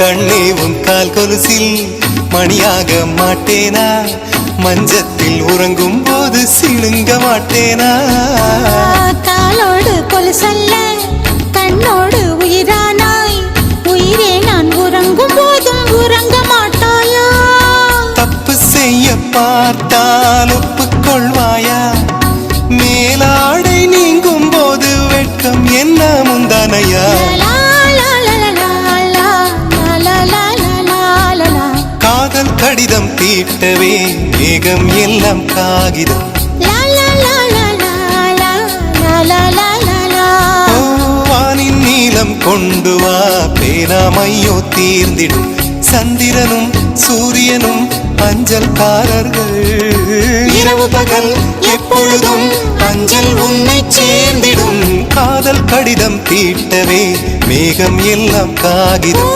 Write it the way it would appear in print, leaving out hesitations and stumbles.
கண்ணே உன் கால் கொலுசில் மணியாக மாட்டேனா? மஞ்சத்தில் உறங்கும் போது சிணுங்க மாட்டேனா? காலோடு கொலுசல்ல கண்ணோடு உயிரானாய், உயிரே நான் உறங்கும் போதும் உறங்க மாட்டாயா? தப்பு செய்ய பார்த்தால் ஒப்புக்கொள்வாயா? மேலாடை நீங்கும் போது வெட்கம் என்ன முந்தானையா? காதல் கடிதம் தீட்டவே மேகம் எல்லாம் காகிதம். வானின் நீலம் கொண்டு வா, பேராமையோ தீர்ந்திடும். சந்திரனும் சூரியனும் அஞ்சல்காரர்கள். இரவு பகல் எப்பொழுதும் அஞ்சல் உன்னை சேர்ந்திடும். காதல் கடிதம் தீட்டவே மேகம் எல்லாம் காகிதம்.